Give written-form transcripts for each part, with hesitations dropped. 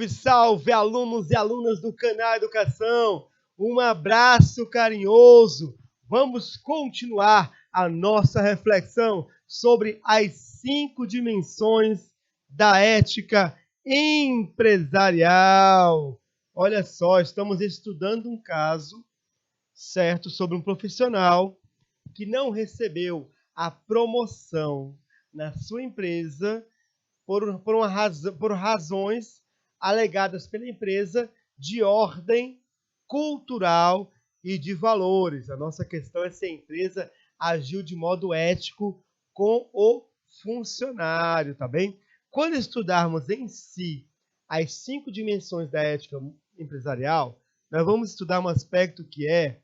Salve, salve, alunos e alunas do Canal Educação! Um abraço carinhoso. Vamos continuar a nossa reflexão sobre as 5 dimensões da ética empresarial. Olha só, estamos estudando um caso, certo, sobre um profissional que não recebeu a promoção na sua empresa por razões alegadas pela empresa de ordem cultural e de valores. A nossa questão é se a empresa agiu de modo ético com o funcionário, tá bem? Quando estudarmos em si as 5 dimensões da ética empresarial, nós vamos estudar um aspecto que é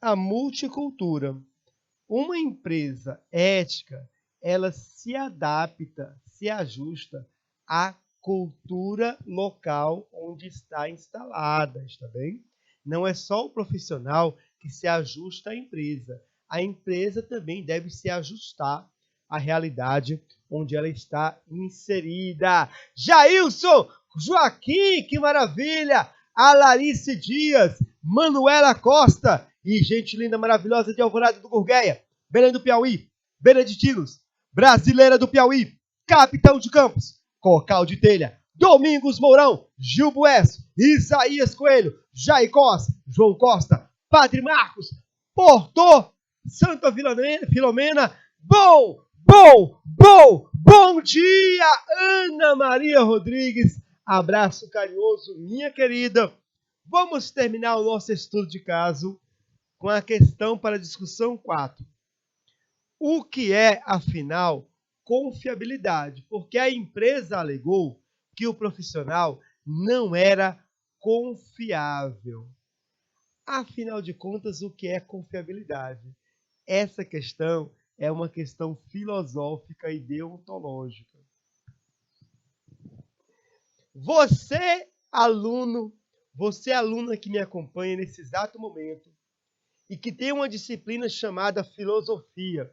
a multicultura. Uma empresa ética, ela se adapta, se ajusta à cultura local onde está instalada, está bem? Não é só o profissional que se ajusta à empresa. A empresa também deve se ajustar à realidade onde ela está inserida. Jailson, Joaquim, que maravilha! A Larice Dias, Manuela Costa e gente linda, maravilhosa de Alvorada do Gurgueia, Belém do Piauí, Beneditinos, Brasileira do Piauí, Capitão de Campos, Cocal de Telha, Domingos Mourão, Gil Bués, Isaías Coelho, Jair Costa, João Costa, Padre Marcos, Porto, Santa Filomena, bom dia, Ana Maria Rodrigues, abraço carinhoso, minha querida. Vamos terminar o nosso estudo de caso com a questão para discussão 4. O que é, afinal, confiabilidade? Porque a empresa alegou que o profissional não era confiável. Afinal de contas, o que é confiabilidade? Essa questão é uma questão filosófica e deontológica. Você, aluna que me acompanha nesse exato momento e que tem uma disciplina chamada filosofia,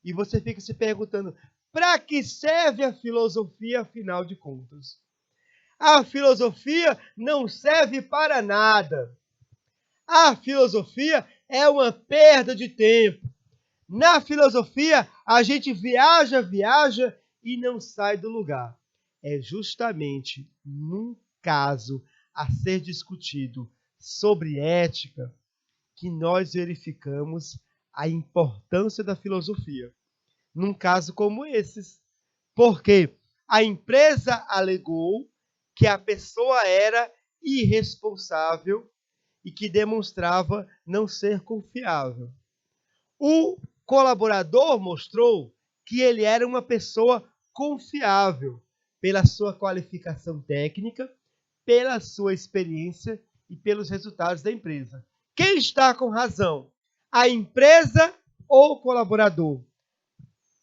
e você fica se perguntando, para que serve a filosofia, afinal de contas? A filosofia não serve para nada. A filosofia é uma perda de tempo. Na filosofia, a gente viaja e não sai do lugar. É justamente num caso a ser discutido sobre ética que nós verificamos a importância da filosofia. Num caso como esses. Porque a empresa alegou que a pessoa era irresponsável e que demonstrava não ser confiável. O colaborador mostrou que ele era uma pessoa confiável pela sua qualificação técnica, pela sua experiência e pelos resultados da empresa. Quem está com razão? A empresa ou o colaborador?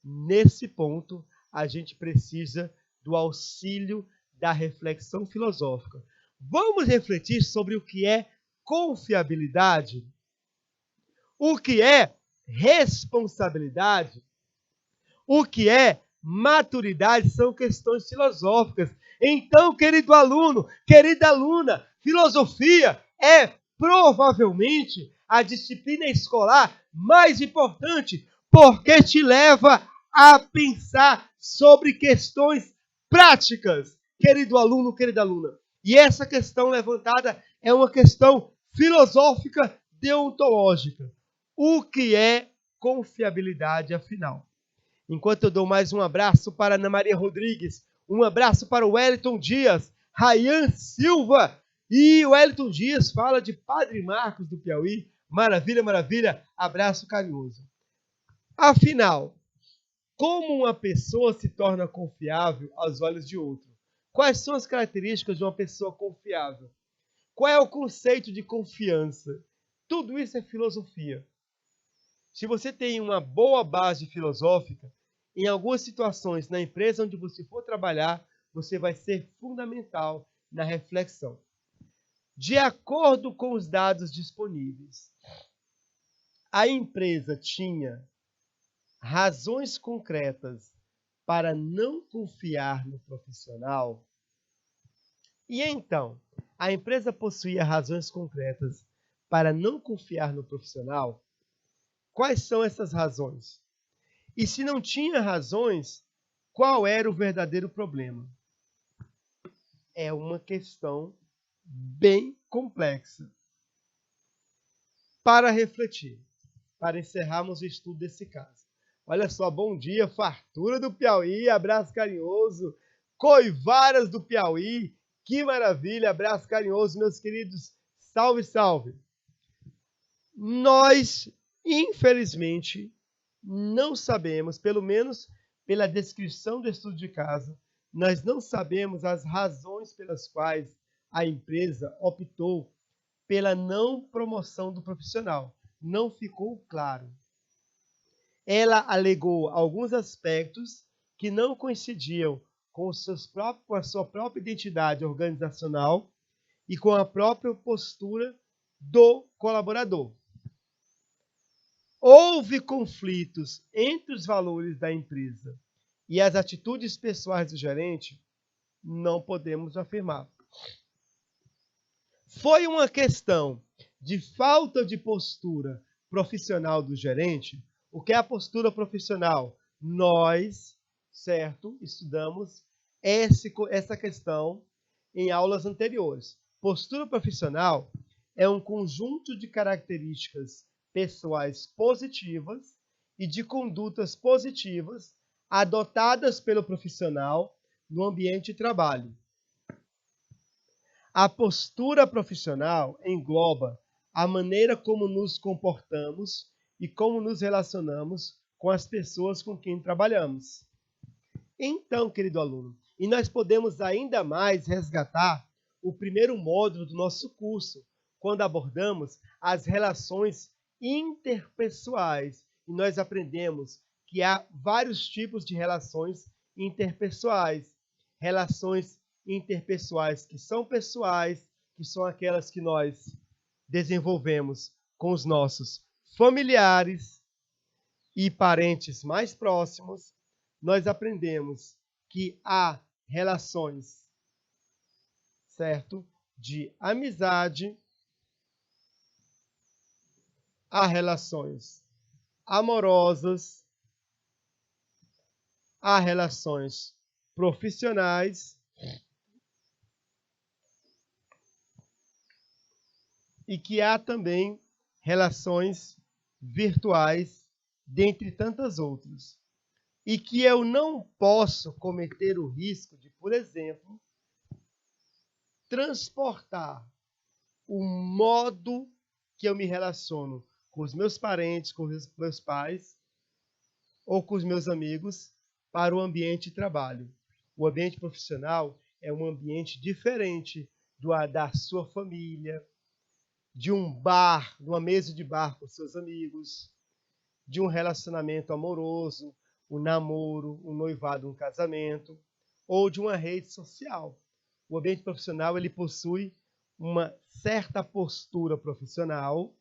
Nesse ponto, a gente precisa do auxílio da reflexão filosófica. Vamos refletir sobre o que é confiabilidade? O que é responsabilidade? O que é maturidade? São questões filosóficas. Então, querido aluno, querida aluna, filosofia é provavelmente a disciplina escolar mais importante, porque te leva a pensar sobre questões práticas, querido aluno, querida aluna. E essa questão levantada é uma questão filosófica deontológica. O que é confiabilidade, afinal? Enquanto eu dou mais um abraço para Ana Maria Rodrigues, um abraço para o Wellington Dias, Rayan Silva, e o Wellington Dias fala de Padre Marcos do Piauí. Maravilha, maravilha, abraço carinhoso. Afinal, como uma pessoa se torna confiável aos olhos de outro? Quais são as características de uma pessoa confiável? Qual é o conceito de confiança? Tudo isso é filosofia. Se você tem uma boa base filosófica, em algumas situações na empresa onde você for trabalhar, você vai ser fundamental na reflexão. De acordo com os dados disponíveis, a empresa tinha razões concretas para não confiar no profissional? E então, a empresa possuía razões concretas para não confiar no profissional? Quais são essas razões? E se não tinha razões, qual era o verdadeiro problema? É uma questão bem complexa. Para refletir, para encerrarmos o estudo desse caso. Olha só, bom dia, fartura do Piauí, abraço carinhoso, Coivaras do Piauí, que maravilha, abraço carinhoso, meus queridos, salve, salve. Nós, infelizmente, não sabemos, pelo menos pela descrição do estudo de caso, nós não sabemos as razões pelas quais a empresa optou pela não promoção do profissional. Não ficou claro. Ela alegou alguns aspectos que não coincidiam com a sua própria identidade organizacional e com a própria postura do colaborador. Houve conflitos entre os valores da empresa e as atitudes pessoais do gerente? Não podemos afirmar. Foi uma questão de falta de postura profissional do gerente? O que é a postura profissional? Nós, certo, estudamos essa questão em aulas anteriores. Postura profissional é um conjunto de características pessoais positivas e de condutas positivas adotadas pelo profissional no ambiente de trabalho. A postura profissional engloba a maneira como nos comportamos e como nos relacionamos com as pessoas com quem trabalhamos. Então, querido aluno, e nós podemos ainda mais resgatar o primeiro módulo do nosso curso, quando abordamos as relações interpessoais. E nós aprendemos que há vários tipos de relações interpessoais. Relações interpessoais que são pessoais, que são aquelas que nós desenvolvemos com os nossos familiares e parentes mais próximos. Nós aprendemos que há relações, certo? De amizade, há relações amorosas, há relações profissionais e que há também relações virtuais, dentre tantas outras. E que eu não posso cometer o risco de, por exemplo, transportar o modo que eu me relaciono com os meus parentes, com os meus pais ou com os meus amigos para o ambiente de trabalho. O ambiente profissional é um ambiente diferente da sua família, de um bar, de uma mesa de bar com seus amigos, de um relacionamento amoroso, um namoro, um noivado, um casamento, ou de uma rede social. O ambiente profissional ele possui uma certa postura profissional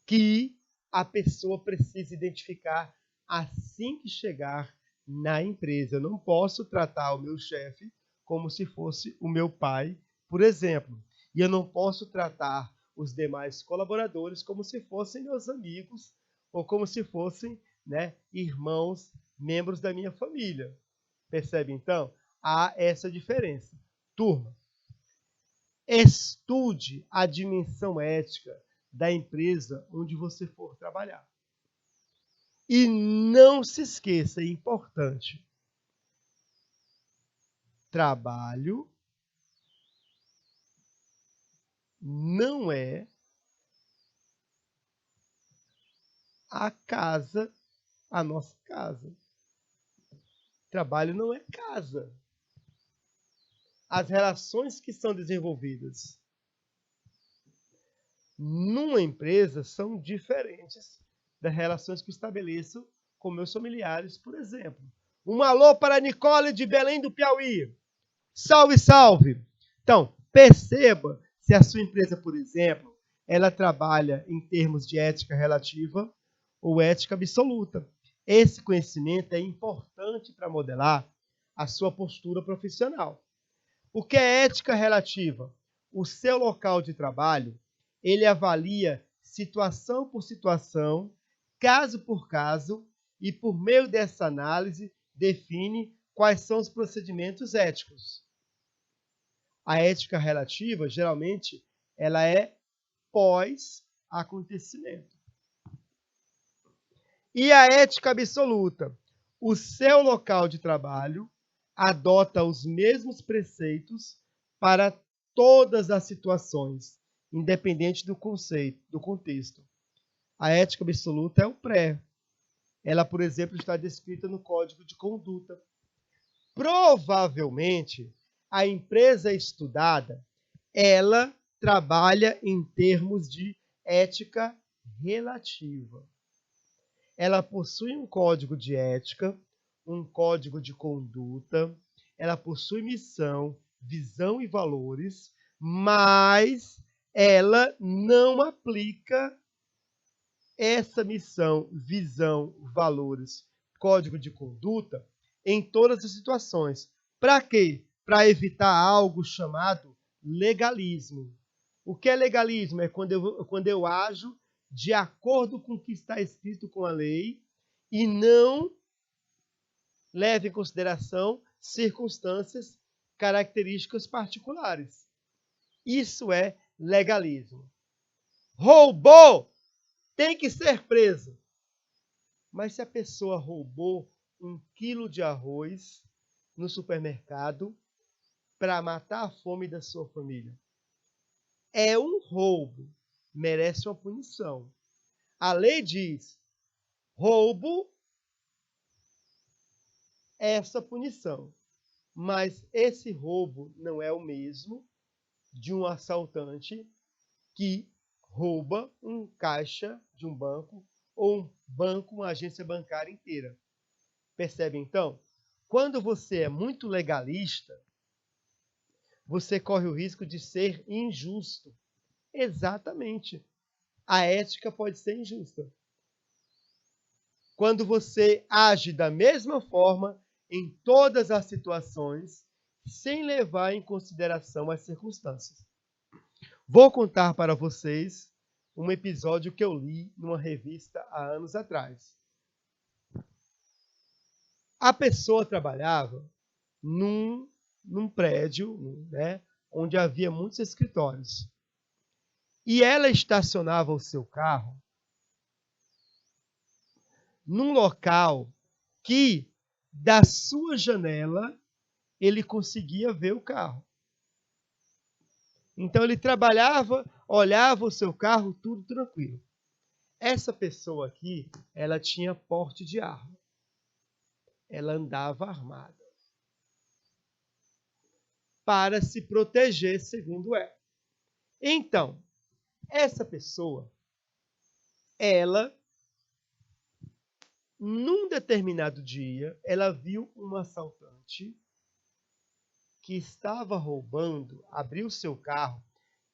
que a pessoa precisa identificar assim que chegar na empresa. Eu não posso tratar o meu chefe como se fosse o meu pai, por exemplo. E eu não posso tratar os demais colaboradores como se fossem meus amigos ou como se fossem, irmãos, membros da minha família. Percebe, então? Há essa diferença. Turma, estude a dimensão ética da empresa onde você for trabalhar. E não se esqueça, é importante, trabalho não é a casa, a nossa casa. Trabalho não é casa. As relações que são desenvolvidas numa empresa são diferentes das relações que eu estabeleço com meus familiares, por exemplo. Um alô para a Nicole de Belém do Piauí. Salve, salve! Então, perceba se a sua empresa, por exemplo, ela trabalha em termos de ética relativa ou ética absoluta. Esse conhecimento é importante para modelar a sua postura profissional. O que é ética relativa? O seu local de trabalho, ele avalia situação por situação, caso por caso, e por meio dessa análise define quais são os procedimentos éticos. A ética relativa, geralmente, ela é pós-acontecimento. E a ética absoluta? O seu local de trabalho adota os mesmos preceitos para todas as situações, independente do conceito, do contexto. A ética absoluta é o pré. Ela, por exemplo, está descrita no Código de Conduta. Provavelmente, a empresa estudada, ela trabalha em termos de ética relativa. Ela possui um código de ética, um código de conduta, ela possui missão, visão e valores, mas ela não aplica essa missão, visão, valores, código de conduta em todas as situações. Para quê? Para evitar algo chamado legalismo. O que é legalismo? É quando eu ajo de acordo com o que está escrito com a lei e não leva em consideração circunstâncias, características particulares. Isso é legalismo. Roubou, tem que ser preso. Mas se a pessoa roubou 1 quilo de arroz no supermercado para matar a fome da sua família, é um roubo, merece uma punição. A lei diz, roubo, essa punição. Mas esse roubo não é o mesmo de um assaltante que rouba um caixa de um banco ou um banco, uma agência bancária inteira. Percebe então? Quando você é muito legalista, você corre o risco de ser injusto. Exatamente. A ética pode ser injusta. Quando você age da mesma forma em todas as situações, sem levar em consideração as circunstâncias. Vou contar para vocês um episódio que eu li numa revista há anos atrás. A pessoa trabalhava num prédio, né, onde havia muitos escritórios. E ela estacionava o seu carro num local que, da sua janela, ele conseguia ver o carro. Então ele trabalhava, olhava o seu carro, tudo tranquilo. Essa pessoa aqui, ela tinha porte de arma. Ela andava armada. Para se proteger, segundo ela. Então, essa pessoa, ela, num determinado dia, ela viu um assaltante que estava roubando, abriu seu carro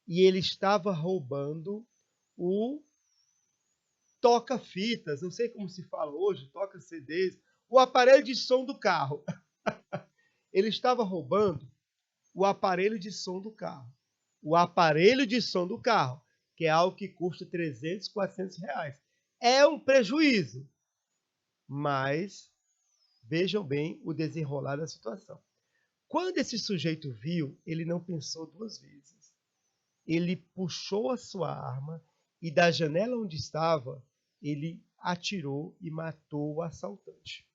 e ele estava roubando o toca-fitas, não sei como se fala hoje, toca-CDs, o aparelho de som do carro. Ele estava roubando o aparelho de som do carro. O aparelho de som do carro, que é algo que custa 300, 400 reais. É um prejuízo. Mas vejam bem o desenrolar da situação. Quando esse sujeito viu, ele não pensou 2 vezes. Ele puxou a sua arma e da janela onde estava, ele atirou e matou o assaltante.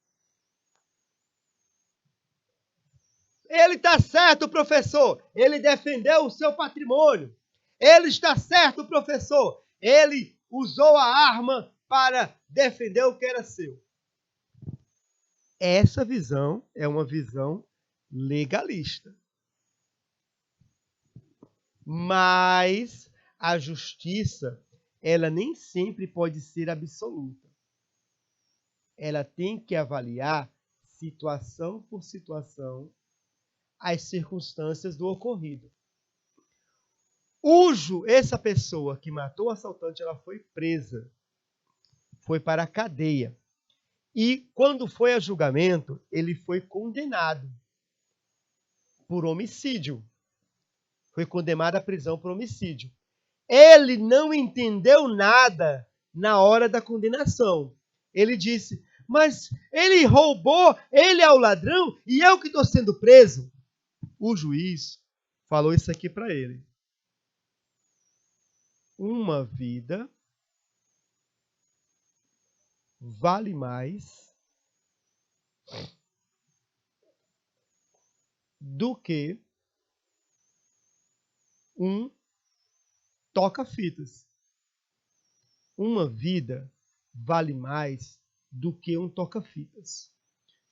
Ele está certo, professor. Ele defendeu o seu patrimônio. Ele está certo, professor. Ele usou a arma para defender o que era seu. Essa visão é uma visão legalista. Mas a justiça, ela nem sempre pode ser absoluta. Ela tem que avaliar situação por situação as circunstâncias do ocorrido. Essa pessoa que matou o assaltante, ela foi presa. Foi para a cadeia. E quando foi a julgamento, ele foi condenado. por homicídio. Foi condenado à prisão por homicídio. Ele não entendeu nada na hora da condenação. Ele disse, mas ele roubou, ele é o ladrão e eu que estou sendo preso. O juiz falou isso aqui para ele. Uma vida vale mais do que um toca-fitas. Uma vida vale mais do que um toca-fitas.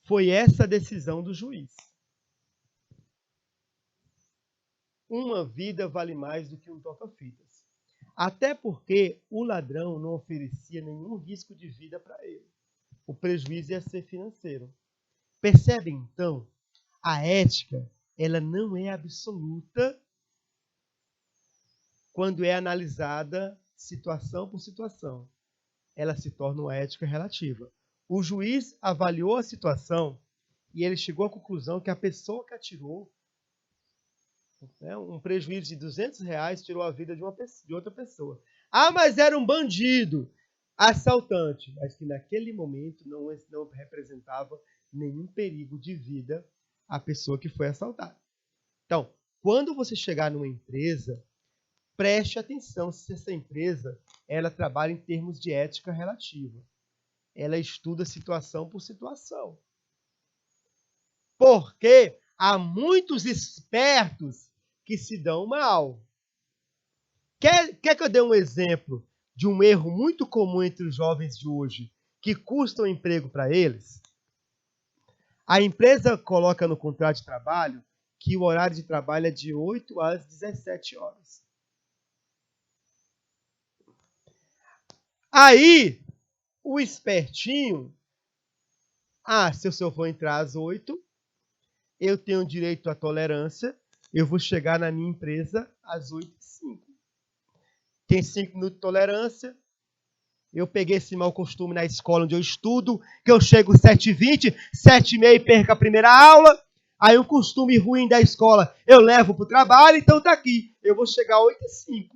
Foi essa a decisão do juiz. Uma vida vale mais do que um toca-fitas. Até porque o ladrão não oferecia nenhum risco de vida para ele. O prejuízo ia ser financeiro. Percebe, então? A ética, ela não é absoluta quando é analisada situação por situação. Ela se torna uma ética relativa. O juiz avaliou a situação e ele chegou à conclusão que a pessoa que atirou, um prejuízo de R$200, tirou a vida de outra pessoa. Ah, mas era um bandido, assaltante. Mas que naquele momento não representava nenhum perigo de vida à pessoa que foi assaltada. Então, quando você chegar numa empresa, preste atenção se essa empresa ela trabalha em termos de ética relativa. Ela estuda situação por situação. Porque há muitos espertos que se dão mal. Quer que eu dê um exemplo de um erro muito comum entre os jovens de hoje, que custa o emprego para eles? A empresa coloca no contrato de trabalho que o horário de trabalho é de 8 às 17 horas. Aí, o espertinho, se eu só vou entrar às 8, eu tenho direito à tolerância, eu vou chegar na minha empresa às 8h05. Tem 5 minutos de tolerância. Eu peguei esse mau costume na escola onde eu estudo, que eu chego 7h20, 7h30 e perco a primeira aula. Aí um costume ruim da escola eu levo para o trabalho, então tá aqui. Eu vou chegar às 8h05.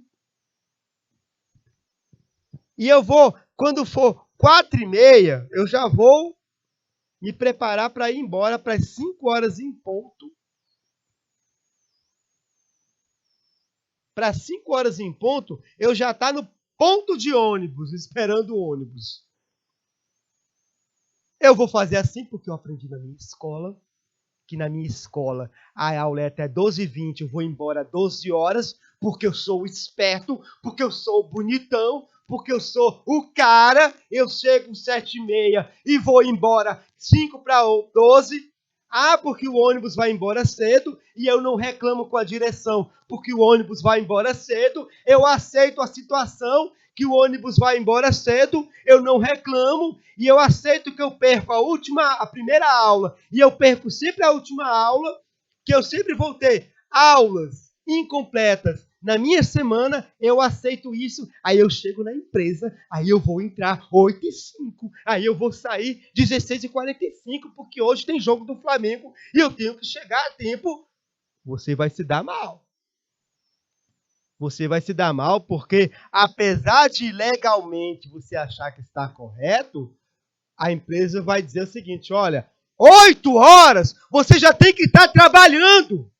E eu vou, quando for 4h30, eu já vou me preparar para ir embora para as 5 horas em ponto. Para 5 horas em ponto, eu já estou no ponto de ônibus, esperando o ônibus. Eu vou fazer assim porque eu aprendi na minha escola, que na minha escola a aula é até 12h20, eu vou embora às 12 horas, porque eu sou esperto, porque eu sou bonitão, porque eu sou o cara, eu chego às 7h30 e vou embora 5:12. Porque o ônibus vai embora cedo e eu não reclamo com a direção, porque o ônibus vai embora cedo, eu aceito a situação que o ônibus vai embora cedo, eu não reclamo e eu aceito que eu perco a primeira aula e eu perco sempre a última aula, que eu sempre vou ter aulas incompletas na minha semana, eu aceito isso, aí eu chego na empresa, aí eu vou entrar 8h05, aí eu vou sair 16h45, porque hoje tem jogo do Flamengo e eu tenho que chegar a tempo. Você vai se dar mal. Você vai se dar mal porque, apesar de legalmente você achar que está correto, a empresa vai dizer o seguinte, olha, 8 horas você já tem que estar trabalhando.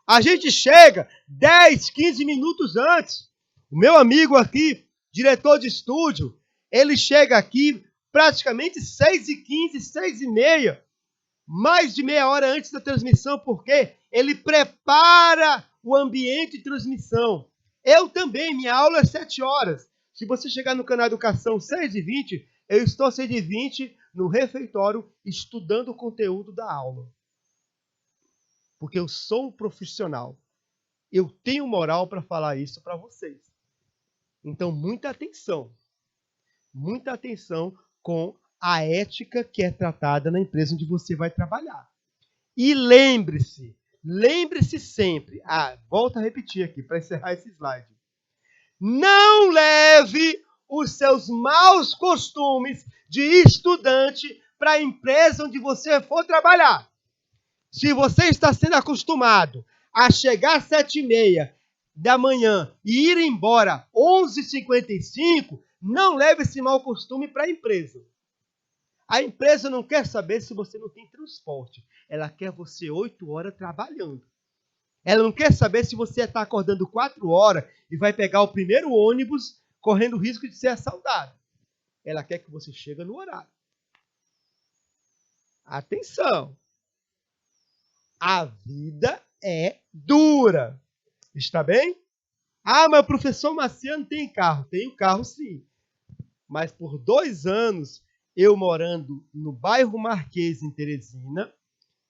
A gente chega 10, 15 minutos antes. O meu amigo aqui, diretor de estúdio, ele chega aqui praticamente 6h15, 6h30, mais de meia hora antes da transmissão, porque ele prepara o ambiente de transmissão. Eu também, minha aula é 7 horas. Se você chegar no canal Educação 6h20, eu estou 6h20 no refeitório estudando o conteúdo da aula. Porque eu sou um profissional. Eu tenho moral para falar isso para vocês. Então, muita atenção. Muita atenção com a ética que é tratada na empresa onde você vai trabalhar. E lembre-se sempre, volto a repetir aqui para encerrar esse slide. Não leve os seus maus costumes de estudante para a empresa onde você for trabalhar. Se você está sendo acostumado a chegar às 7h30 da manhã e ir embora 11h55, não leve esse mau costume para a empresa. A empresa não quer saber se você não tem transporte. Ela quer você 8 horas trabalhando. Ela não quer saber se você está acordando 4 horas e vai pegar o primeiro ônibus correndo o risco de ser assaltado. Ela quer que você chegue no horário. Atenção! A vida é dura. Está bem? Ah, mas o professor Marciano tem carro. Tenho carro, sim. Mas por 2 anos, eu morando no bairro Marquês, em Teresina,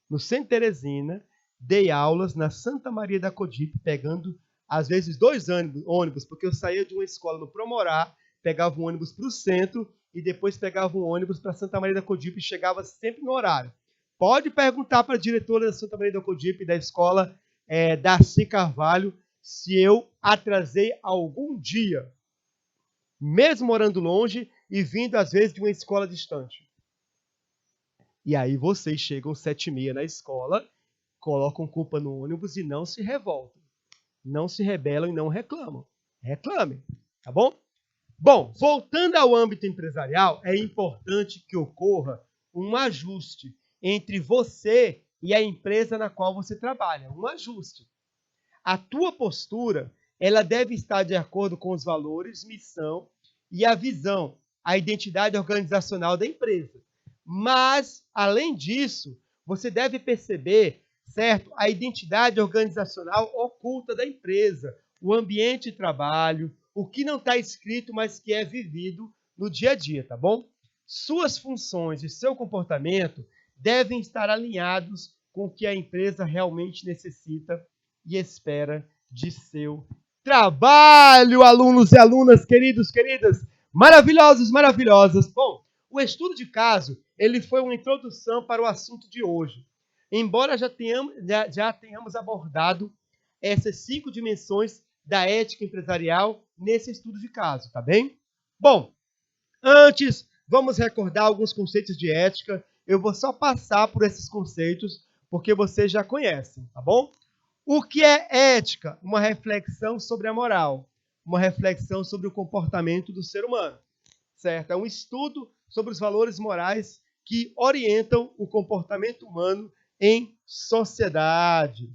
no centro de Teresina, dei aulas na Santa Maria da Codipe, pegando, às vezes, 2 ônibus, porque eu saía de uma escola no Promorá, pegava um ônibus para o centro e depois pegava um ônibus para Santa Maria da Codipe e chegava sempre no horário. Pode perguntar para a diretora da Santa Maria da Codipe, da escola Darcy Carvalho, se eu atrasei algum dia, mesmo morando longe e vindo, às vezes, de uma escola distante. E aí vocês chegam 7h30 na escola, colocam culpa no ônibus e não se revoltam. Não se rebelam e não reclamam. Reclamem, tá bom? Bom, voltando ao âmbito empresarial, é importante que ocorra um ajuste entre você e a empresa na qual você trabalha. Um ajuste. A tua postura, ela deve estar de acordo com os valores, missão e a visão, a identidade organizacional da empresa. Mas, além disso, você deve perceber, certo, a identidade organizacional oculta da empresa, o ambiente de trabalho, o que não está escrito, mas que é vivido no dia a dia, tá bom? Suas funções e seu comportamento devem estar alinhados com o que a empresa realmente necessita e espera de seu trabalho, alunos e alunas, queridos, queridas, maravilhosos, maravilhosas. Bom, o estudo de caso, ele foi uma introdução para o assunto de hoje. Embora já tenhamos abordado essas 5 dimensões da ética empresarial nesse estudo de caso, tá bem? Bom, antes, vamos recordar alguns conceitos de ética. Eu vou só passar por esses conceitos, porque vocês já conhecem, tá bom? O que é ética? Uma reflexão sobre a moral, uma reflexão sobre o comportamento do ser humano, certo? É um estudo sobre os valores morais que orientam o comportamento humano em sociedade.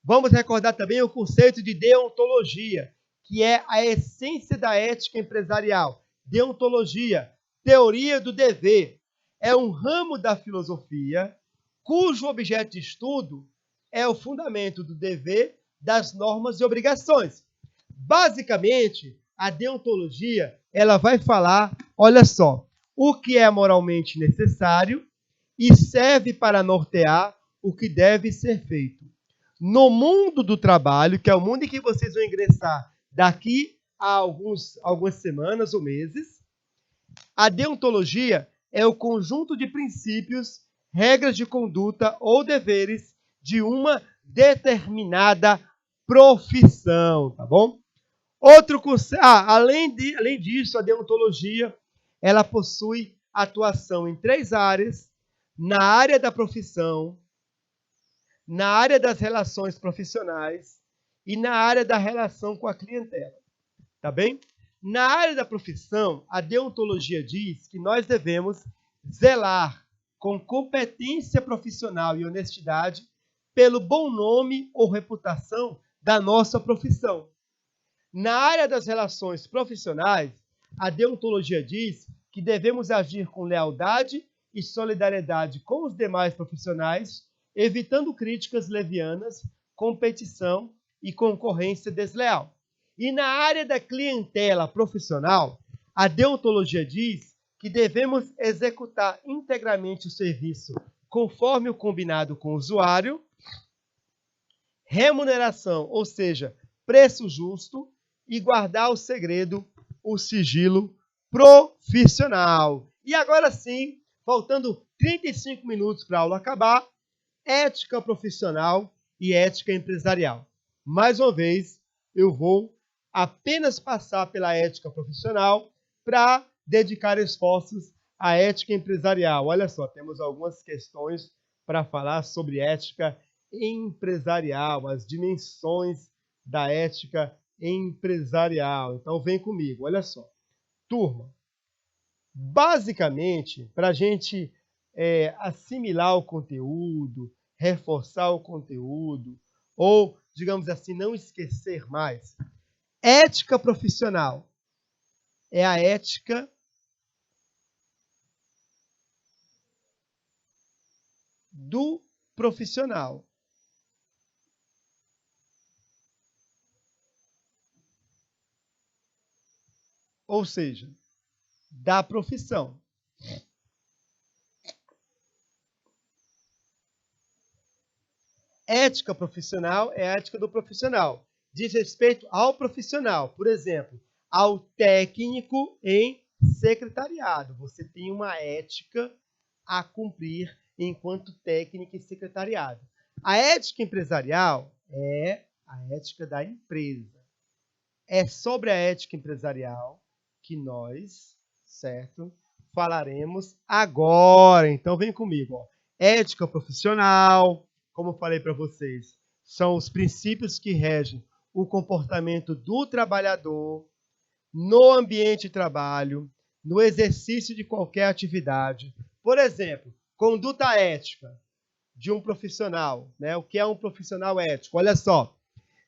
Vamos recordar também o conceito de deontologia, que é a essência da ética empresarial. Deontologia, teoria do dever, é um ramo da filosofia cujo objeto de estudo é o fundamento do dever, das normas e obrigações. Basicamente, a deontologia, ela vai falar, olha só, o que é moralmente necessário e serve para nortear o que deve ser feito. No mundo do trabalho, que é o mundo em que vocês vão ingressar daqui a algumas semanas ou meses, a deontologia é o conjunto de princípios, regras de conduta ou deveres de uma determinada profissão, tá bom? Outro conceito, além disso, a deontologia, ela possui atuação em 3 áreas: na área da profissão, na área das relações profissionais e na área da relação com a clientela. Tá bem? Na área da profissão, a deontologia diz que nós devemos zelar com competência profissional e honestidade pelo bom nome ou reputação da nossa profissão. Na área das relações profissionais, a deontologia diz que devemos agir com lealdade e solidariedade com os demais profissionais, evitando críticas levianas, competição e concorrência desleal. E na área da clientela profissional, a deontologia diz que devemos executar integralmente o serviço conforme o combinado com o usuário, remuneração, ou seja, preço justo, e guardar o segredo, o sigilo profissional. E agora sim, faltando 35 minutos para a aula acabar, ética profissional e ética empresarial. Mais uma vez, eu vou apenas passar pela ética profissional para dedicar esforços à ética empresarial. Olha só, temos algumas questões para falar sobre ética empresarial, as dimensões da ética empresarial. Então vem comigo, olha só. Turma, basicamente, para a gente assimilar o conteúdo, reforçar o conteúdo, ou, digamos assim, não esquecer mais, ética profissional é a ética do profissional. Ou seja, da profissão. Ética profissional é a ética do profissional. Diz respeito ao profissional. Por exemplo, ao técnico em secretariado. Você tem uma ética a cumprir enquanto técnico em secretariado. A ética empresarial é a ética da empresa. É sobre a ética empresarial que nós, certo, falaremos agora. Então vem comigo, ó. Ética profissional, como eu falei para vocês, são os princípios que regem o comportamento do trabalhador no ambiente de trabalho, no exercício de qualquer atividade. Por exemplo, conduta ética de um profissional, né? O que é um profissional ético? Olha só,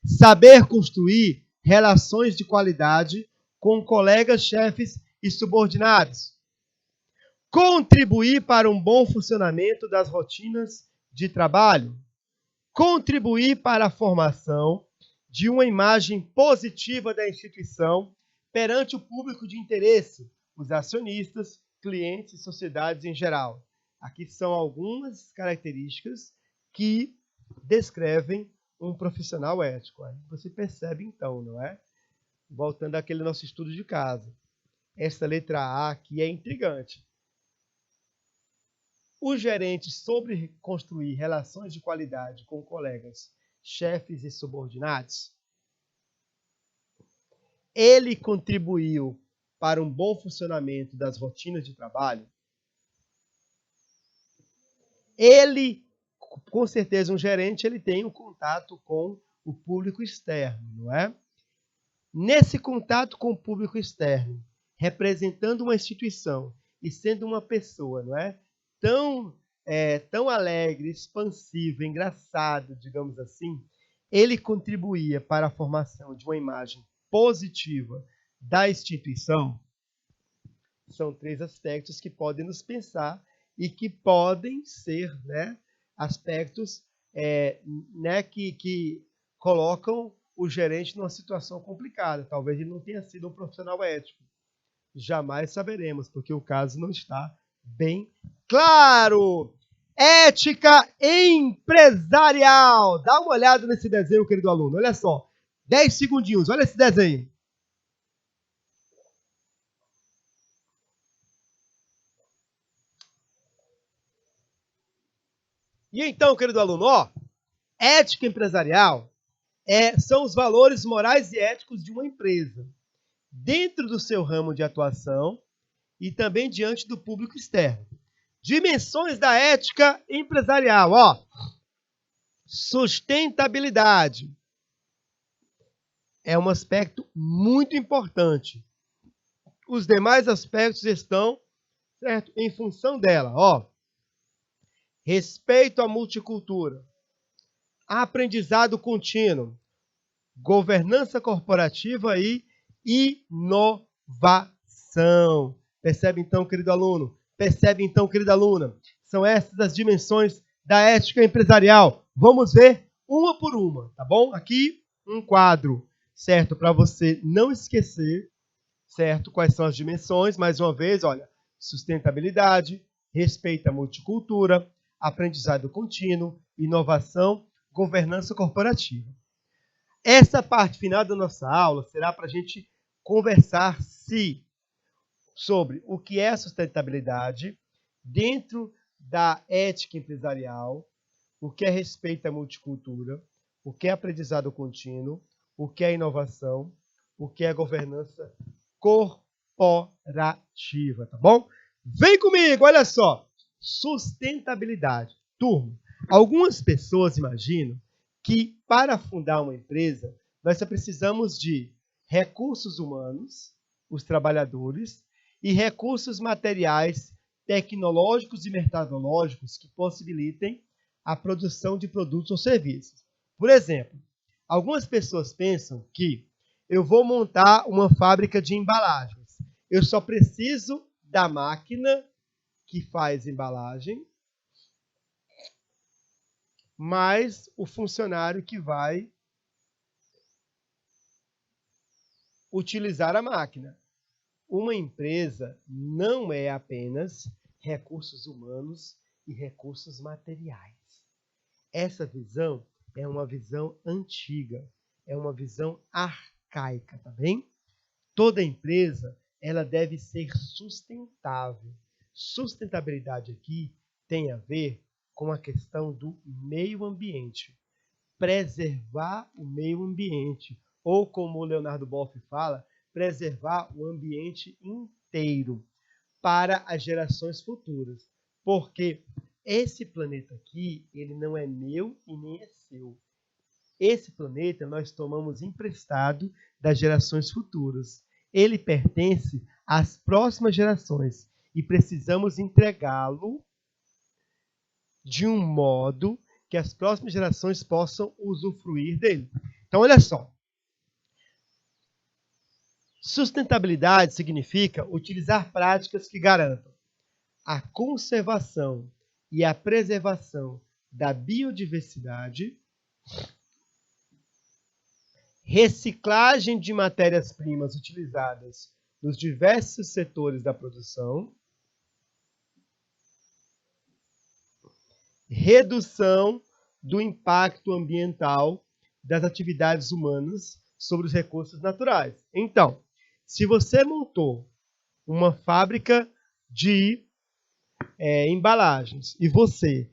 saber construir relações de qualidade com colegas, chefes e subordinados. Contribuir para um bom funcionamento das rotinas de trabalho. Contribuir para a formação de uma imagem positiva da instituição perante o público de interesse, os acionistas, clientes e sociedades em geral. Aqui são algumas características que descrevem um profissional ético. Aí você percebe então, não é? Voltando àquele nosso estudo de caso. Essa letra A aqui é intrigante. O gerente sobre construir relações de qualidade com colegas, chefes e subordinados, ele contribuiu para um bom funcionamento das rotinas de trabalho. Ele, com certeza, um gerente, ele tem um contato com o público externo, não é? Nesse contato com o público externo, representando uma instituição e sendo uma pessoa, não é? Tão alegre, expansivo, engraçado, digamos assim, ele contribuía para a formação de uma imagem positiva da instituição. São 3 aspectos que podem nos pensar e que podem ser, né, aspectos que colocam o gerente numa situação complicada. Talvez ele não tenha sido um profissional ético. Jamais saberemos, porque o caso não está bem claro. Ética empresarial. Dá uma olhada nesse desenho, querido aluno. Olha só. 10 segundinhos. Olha esse desenho. E então, querido aluno, ó, ética empresarial são os valores morais e éticos de uma empresa, dentro do seu ramo de atuação e também diante do público externo. Dimensões da ética empresarial, ó. Sustentabilidade é um aspecto muito importante. Os demais aspectos estão, certo, em função dela, ó. Respeito à multicultura, aprendizado contínuo, governança corporativa e inovação. Percebe então, querido aluno? Percebe então, querida aluna? São essas as dimensões da ética empresarial. Vamos ver uma por uma, tá bom? Aqui um quadro, certo? Para você não esquecer, certo? Quais são as dimensões? Mais uma vez, olha, sustentabilidade, respeito à multicultura, aprendizado contínuo, inovação, governança corporativa. Essa parte final da nossa aula será para a gente conversar sobre o que é sustentabilidade dentro da ética empresarial, o que é respeito à multicultura, o que é aprendizado contínuo, o que é inovação, o que é governança corporativa, tá bom? Vem comigo, olha só. Sustentabilidade. Turma, algumas pessoas imaginam que para fundar uma empresa, nós só precisamos de recursos humanos, os trabalhadores, e recursos materiais, tecnológicos e mercadológicos que possibilitem a produção de produtos ou serviços. Por exemplo, algumas pessoas pensam que eu vou montar uma fábrica de embalagens. Eu só preciso da máquina que faz embalagem, mais o funcionário que vai utilizar a máquina. Uma empresa não é apenas recursos humanos e recursos materiais. Essa visão é uma visão antiga, é uma visão arcaica, tá bem? Toda empresa, ela deve ser sustentável. Sustentabilidade aqui tem a ver com a questão do meio ambiente. Preservar o meio ambiente, ou como o Leonardo Boff fala, preservar o ambiente inteiro para as gerações futuras. Porque esse planeta aqui, ele não é meu e nem é seu. Esse planeta nós tomamos emprestado das gerações futuras. Ele pertence às próximas gerações e precisamos entregá-lo de um modo que as próximas gerações possam usufruir dele. Então, olha só. Sustentabilidade significa utilizar práticas que garantam a conservação e a preservação da biodiversidade, reciclagem de matérias-primas utilizadas nos diversos setores da produção, redução do impacto ambiental das atividades humanas sobre os recursos naturais. Então, se você montou uma fábrica de embalagens e você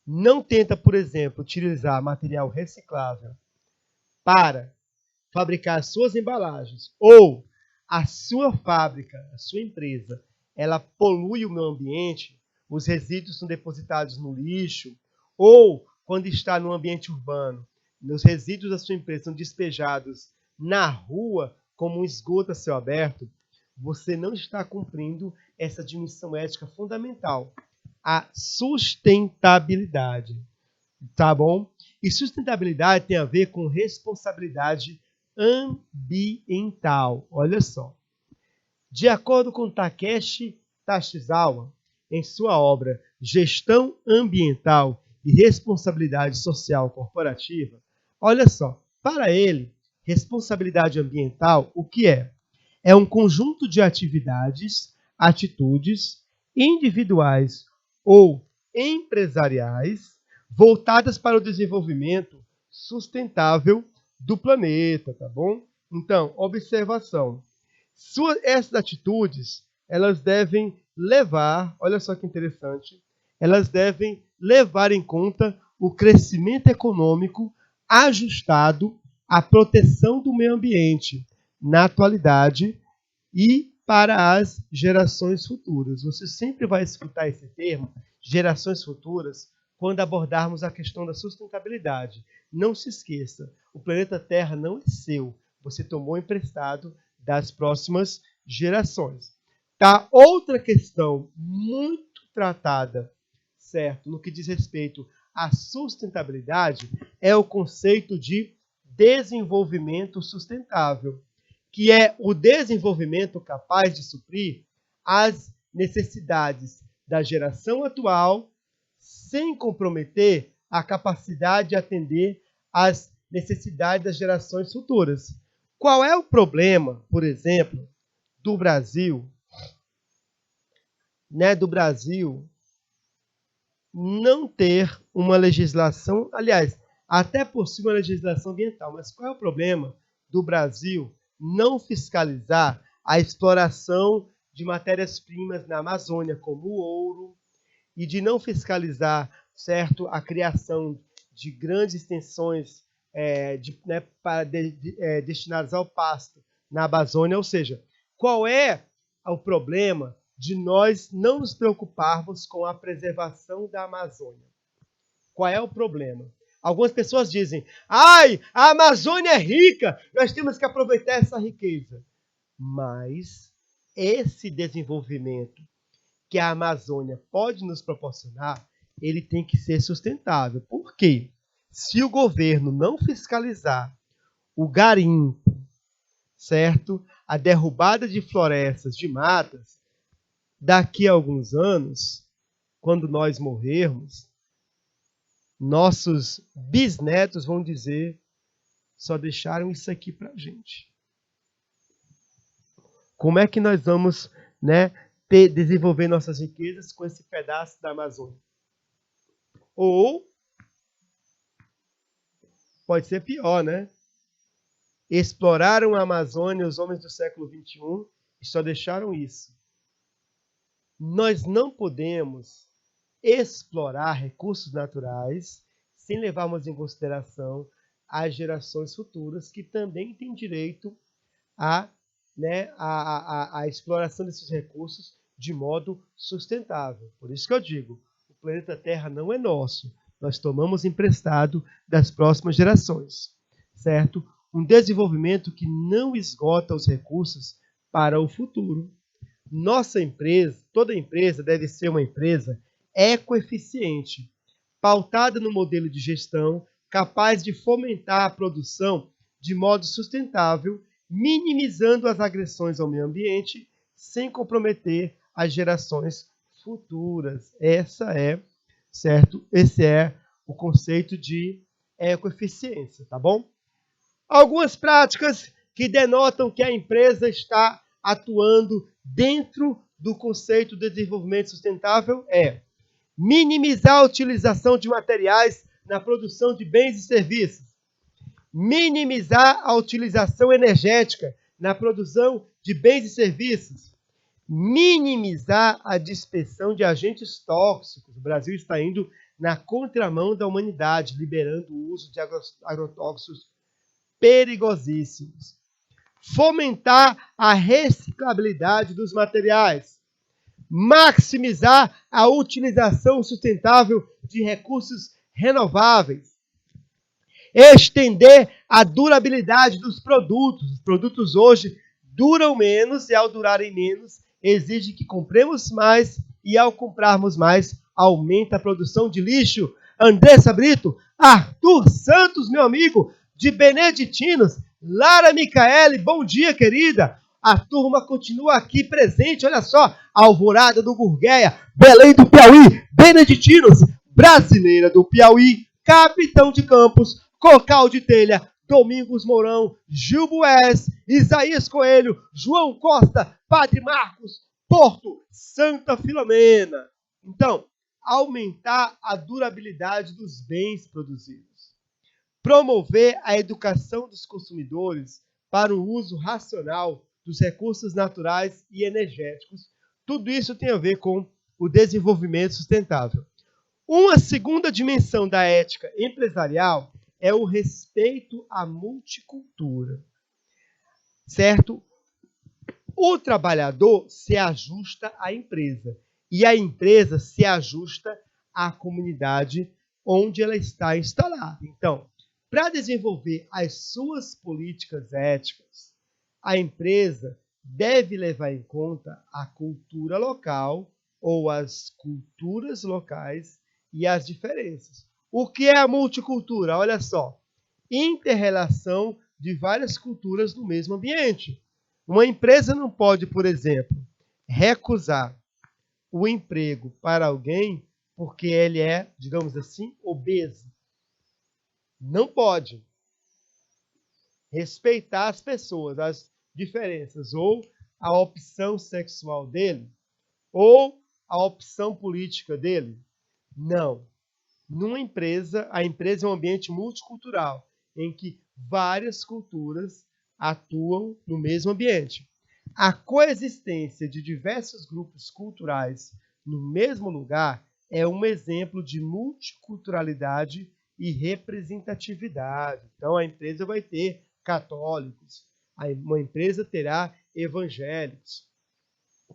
não tenta, por exemplo, utilizar material reciclável para fabricar as suas embalagens, ou a sua fábrica, a sua empresa, ela polui o meio ambiente, os resíduos são depositados no lixo, ou quando está no ambiente urbano, os resíduos da sua empresa são despejados na rua como um esgoto a céu aberto, você não está cumprindo essa dimensão ética fundamental, a sustentabilidade. Tá bom? E sustentabilidade tem a ver com responsabilidade ambiental. Olha só. De acordo com Takeshi Tashizawa, em sua obra Gestão Ambiental e Responsabilidade Social Corporativa, olha só, para ele, responsabilidade ambiental, o que é? É um conjunto de atividades, atitudes individuais ou empresariais voltadas para o desenvolvimento sustentável do planeta, tá bom? Então, observação. Essas atitudes, elas devem levar, olha só que interessante, elas devem levar em conta o crescimento econômico ajustado à proteção do meio ambiente na atualidade e para as gerações futuras. Você sempre vai escutar esse termo, gerações futuras, quando abordarmos a questão da sustentabilidade. Não se esqueça, o planeta Terra não é seu. Você tomou emprestado das próximas gerações. Tá? Outra questão muito tratada, certo, no que diz respeito à sustentabilidade, é o conceito de desenvolvimento sustentável, que é o desenvolvimento capaz de suprir as necessidades da geração atual, sem comprometer a capacidade de atender às necessidades das gerações futuras. Qual é o problema, por exemplo, do Brasil, não ter uma legislação, aliás, até possui uma legislação ambiental, mas qual é o problema do Brasil não fiscalizar a exploração de matérias-primas na Amazônia, como o ouro, e de não fiscalizar, certo, a criação de grandes extensões destinadas ao pasto na Amazônia? Ou seja, qual é o problema de nós não nos preocuparmos com a preservação da Amazônia. Qual é o problema? Algumas pessoas dizem, ai, a Amazônia é rica, nós temos que aproveitar essa riqueza. Mas esse desenvolvimento que a Amazônia pode nos proporcionar, ele tem que ser sustentável. Por quê? Se o governo não fiscalizar o garimpo, certo? A derrubada de florestas, de matas, daqui a alguns anos, quando nós morrermos, nossos bisnetos vão dizer, só deixaram isso aqui para a gente. Como é que nós vamos, desenvolver nossas riquezas com esse pedaço da Amazônia? Ou pode ser pior, né? Exploraram a Amazônia os homens do século XXI e só deixaram isso. Nós não podemos explorar recursos naturais sem levarmos em consideração as gerações futuras que também têm direito à exploração desses recursos de modo sustentável. Por isso que eu digo, o planeta Terra não é nosso. Nós tomamos emprestado das próximas gerações, certo? Um desenvolvimento que não esgota os recursos para o futuro. Nossa empresa, toda empresa deve ser uma empresa ecoeficiente, pautada no modelo de gestão, capaz de fomentar a produção de modo sustentável, minimizando as agressões ao meio ambiente, sem comprometer as gerações futuras. Esse é o conceito de ecoeficiência, tá bom? Algumas práticas que denotam que a empresa está atuando dentro do conceito de desenvolvimento sustentável é minimizar a utilização de materiais na produção de bens e serviços, minimizar a utilização energética na produção de bens e serviços, minimizar a dispersão de agentes tóxicos. O Brasil está indo na contramão da humanidade, liberando o uso de agrotóxicos perigosíssimos. Fomentar a reciclabilidade dos materiais. Maximizar a utilização sustentável de recursos renováveis. Estender a durabilidade dos produtos. Os produtos hoje duram menos e, ao durarem menos, exige que compremos mais e, ao comprarmos mais, aumenta a produção de lixo. Andressa Brito, Arthur Santos, meu amigo, de Beneditinos, Lara Micaele, bom dia, querida. A turma continua aqui presente, olha só, Alvorada do Gurgueia, Belém do Piauí, Beneditinos, Brasileira do Piauí, Capitão de Campos, Cocal de Telha, Domingos Mourão, Gil Bués, Isaías Coelho, João Costa, Padre Marcos, Porto, Santa Filomena. Então, aumentar a durabilidade dos bens produzidos. Promover a educação dos consumidores para o uso racional dos recursos naturais e energéticos. Tudo isso tem a ver com o desenvolvimento sustentável. Uma segunda dimensão da ética empresarial é o respeito à multicultura. Certo? O trabalhador se ajusta à empresa e a empresa se ajusta à comunidade onde ela está instalada. Então, para desenvolver as suas políticas éticas, a empresa deve levar em conta a cultura local ou as culturas locais e as diferenças. O que é a multicultura? Olha só, inter-relação de várias culturas no mesmo ambiente. Uma empresa não pode, por exemplo, recusar o emprego para alguém porque ele é, digamos assim, obeso. Não pode. Respeitar as pessoas, as diferenças, ou a opção sexual dele, ou a opção política dele. Não. Numa empresa, a empresa é um ambiente multicultural, em que várias culturas atuam no mesmo ambiente. A coexistência de diversos grupos culturais no mesmo lugar é um exemplo de multiculturalidade e representatividade. Então, a empresa vai ter católicos, uma empresa terá evangélicos.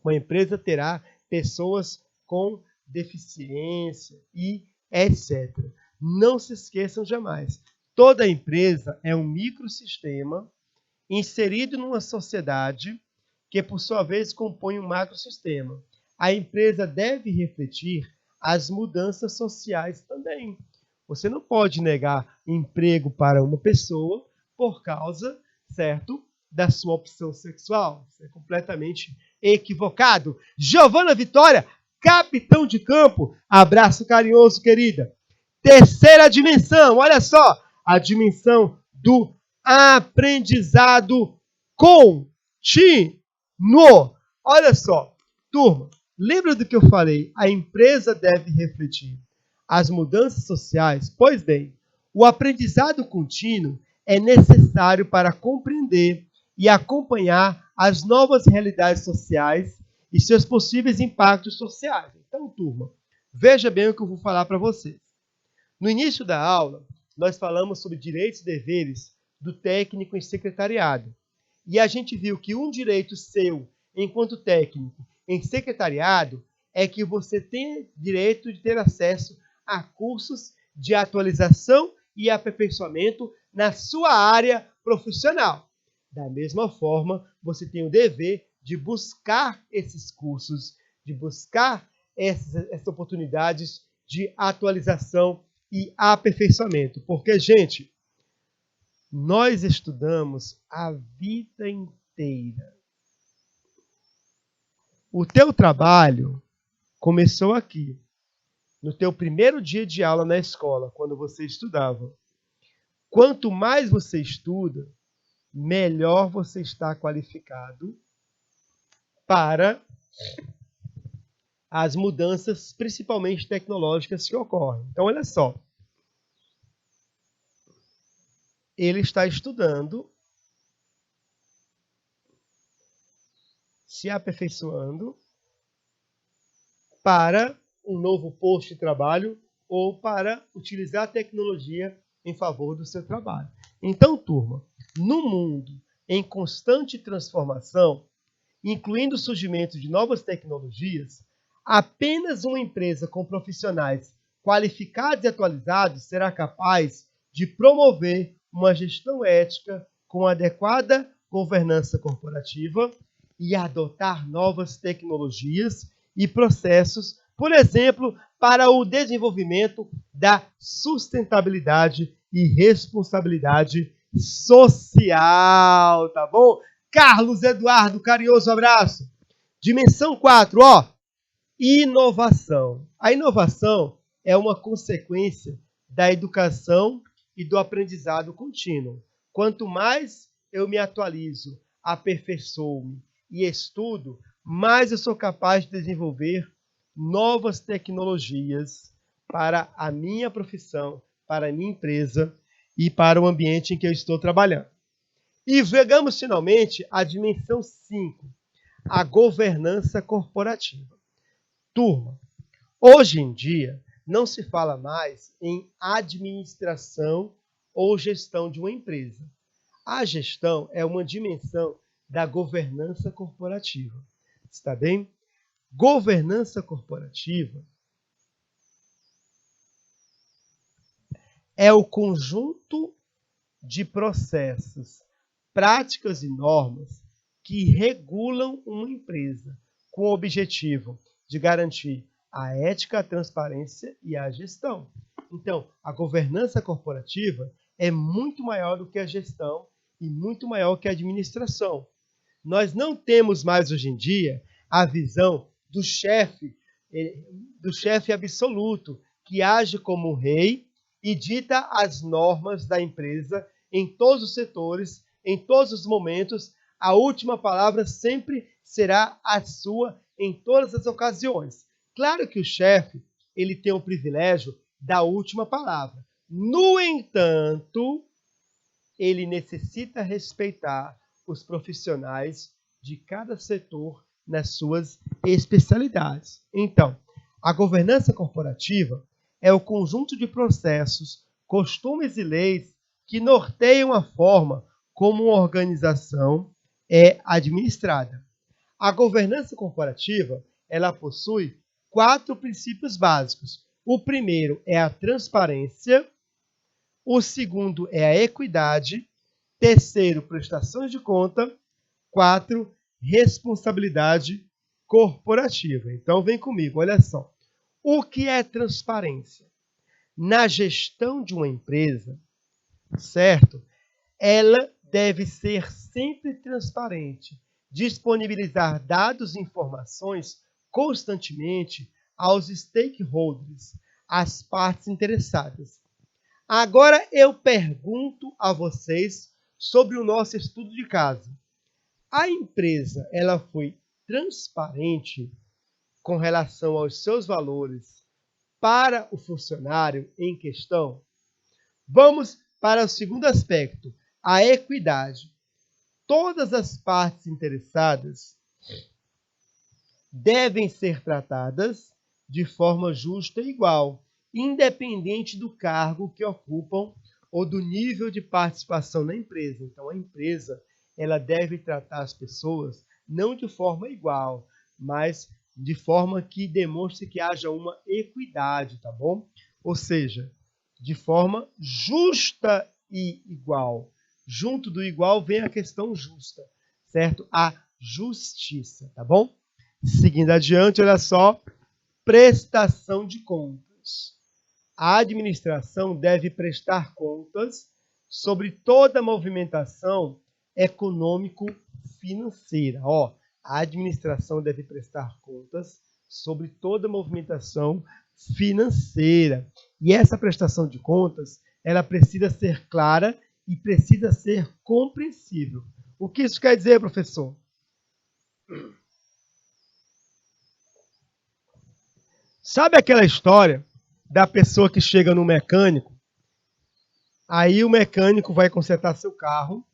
Uma empresa terá pessoas com deficiência e etc. Não se esqueçam jamais. Toda empresa é um microsistema inserido numa sociedade que, por sua vez, compõe um macrosistema. A empresa deve refletir as mudanças sociais também. Você não pode negar emprego para uma pessoa por causa, certo, da sua opção sexual. Isso é completamente equivocado. Giovana Vitória, capitão de campo, abraço carinhoso, querida. Terceira dimensão, olha só, a dimensão do aprendizado contínuo. Olha só, turma, lembra do que eu falei? A empresa deve refletir as mudanças sociais. Pois bem, o aprendizado contínuo é necessário para compreender e acompanhar as novas realidades sociais e seus possíveis impactos sociais. Então, turma, veja bem o que eu vou falar para vocês. No início da aula, nós falamos sobre direitos e deveres do técnico em secretariado. E a gente viu que um direito seu, enquanto técnico em secretariado, é que você tem direito de ter acesso a cursos de atualização e aperfeiçoamento na sua área profissional. Da mesma forma, você tem o dever de buscar esses cursos, de buscar essas oportunidades de atualização e aperfeiçoamento. Porque, gente, nós estudamos a vida inteira. O teu trabalho começou aqui, no teu primeiro dia de aula na escola, quando você estudava. Quanto mais você estuda, melhor você está qualificado para as mudanças, principalmente tecnológicas, que ocorrem. Então, olha só. Ele está estudando, se aperfeiçoando para um novo posto de trabalho ou para utilizar a tecnologia em favor do seu trabalho. Então, turma, no mundo em constante transformação, incluindo o surgimento de novas tecnologias, apenas uma empresa com profissionais qualificados e atualizados será capaz de promover uma gestão ética com adequada governança corporativa e adotar novas tecnologias e processos, por exemplo, para o desenvolvimento da sustentabilidade e responsabilidade social, tá bom? Carlos Eduardo, carinhoso abraço. Dimensão 4, inovação. A inovação é uma consequência da educação e do aprendizado contínuo. Quanto mais eu me atualizo, aperfeiçoo-me e estudo, mais eu sou capaz de desenvolver novas tecnologias para a minha profissão, para a minha empresa e para o ambiente em que eu estou trabalhando. E chegamos finalmente à dimensão 5, a governança corporativa. Turma, hoje em dia não se fala mais em administração ou gestão de uma empresa. A gestão é uma dimensão da governança corporativa. Está bem? Governança corporativa é o conjunto de processos, práticas e normas que regulam uma empresa com o objetivo de garantir a ética, a transparência e a gestão. Então, a governança corporativa é muito maior do que a gestão e muito maior que a administração. Nós não temos mais hoje em dia a visão do chefe absoluto, que age como um rei e dita as normas da empresa em todos os setores, em todos os momentos. A última palavra sempre será a sua em todas as ocasiões. Claro que o chefe ele tem o privilégio da última palavra. No entanto, ele necessita respeitar os profissionais de cada setor nas suas especialidades. Então, a governança corporativa é o conjunto de processos, costumes e leis que norteiam a forma como uma organização é administrada. A governança corporativa, ela possui 4 princípios básicos. O primeiro é a transparência, o segundo é a equidade, terceiro, prestações de conta, 4, responsabilidade corporativa. Então, vem comigo, olha só. O que é transparência? Na gestão de uma empresa, certo? Ela deve ser sempre transparente, disponibilizar dados e informações constantemente aos stakeholders, às partes interessadas. Agora eu pergunto a vocês sobre o nosso estudo de caso. A empresa, ela foi transparente com relação aos seus valores para o funcionário em questão? Vamos para o segundo aspecto, a equidade. Todas as partes interessadas devem ser tratadas de forma justa e igual, independente do cargo que ocupam ou do nível de participação na empresa. Então, a empresa, ela deve tratar as pessoas não de forma igual, mas de forma que demonstre que haja uma equidade, tá bom? Ou seja, de forma justa e igual. Junto do igual vem a questão justa, certo? A justiça, tá bom? Seguindo adiante, olha só, prestação de contas. A administração deve prestar contas sobre toda a movimentação econômico-financeira. A administração deve prestar contas sobre toda a movimentação financeira. E essa prestação de contas, ela precisa ser clara e precisa ser compreensível. O que isso quer dizer, professor? Sabe aquela história da pessoa que chega no mecânico, aí o mecânico vai consertar seu carro,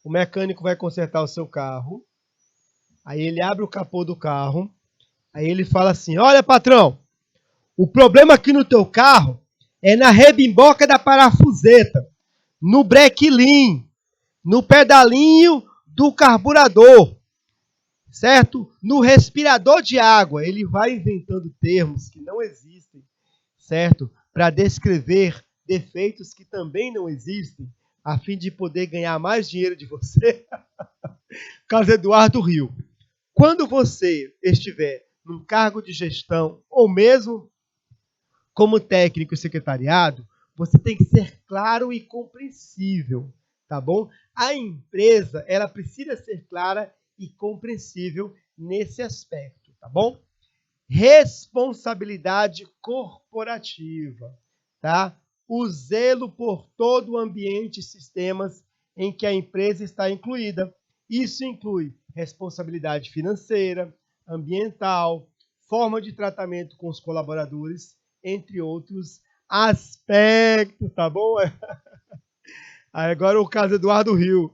o mecânico vai consertar o seu carro, aí ele abre o capô do carro, aí ele fala assim, olha patrão, o problema aqui no teu carro é na rebimboca da parafuseta, no brequilim, no pedalinho do carburador, certo? No respirador de água. Ele vai inventando termos que não existem, certo? Para descrever defeitos que também não existem, a fim de poder ganhar mais dinheiro de você. Carlos Eduardo Rio. Quando você estiver num cargo de gestão, ou mesmo como técnico e secretariado, você tem que ser claro e compreensível, tá bom? A empresa, ela precisa ser clara e compreensível nesse aspecto, tá bom? Responsabilidade corporativa, tá? O zelo por todo o ambiente e sistemas em que a empresa está incluída. Isso inclui responsabilidade financeira, ambiental, forma de tratamento com os colaboradores, entre outros aspectos, tá bom? Agora o caso Eduardo Rio.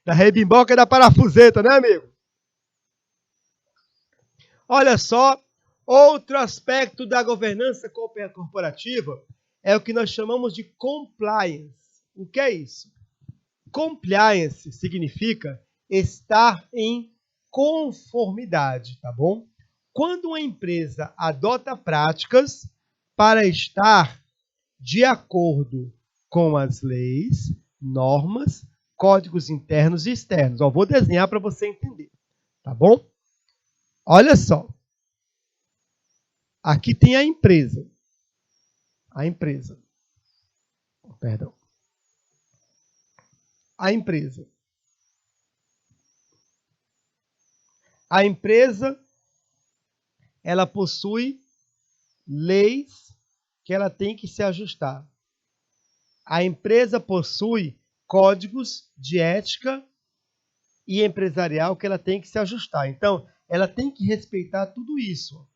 Da rebimboca e da parafuseta, né, amigo? Olha só, outro aspecto da governança corporativa é o que nós chamamos de compliance. O que é isso? Compliance significa estar em conformidade, tá bom? Quando uma empresa adota práticas para estar de acordo com as leis, normas, códigos internos e externos. Vou desenhar para você entender, tá bom? Olha só. Aqui tem a empresa. A empresa. Perdão. A empresa. A empresa, ela possui leis que ela tem que se ajustar. A empresa possui códigos de ética e empresarial que ela tem que se ajustar. Então, ela tem que respeitar tudo isso.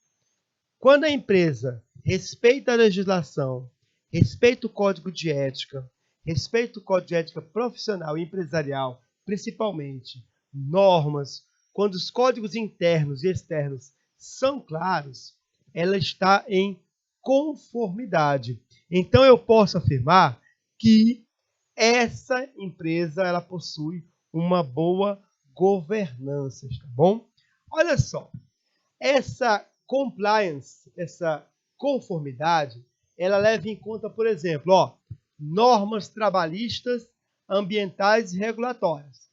Quando a empresa respeita a legislação, respeita o código de ética, respeita o código de ética profissional e empresarial, principalmente normas, quando os códigos internos e externos são claros, ela está em conformidade. Então, eu posso afirmar que essa empresa ela possui uma boa governança, tá bom? Olha só, essa compliance, essa conformidade, ela leva em conta, por exemplo, normas trabalhistas, ambientais e regulatórias.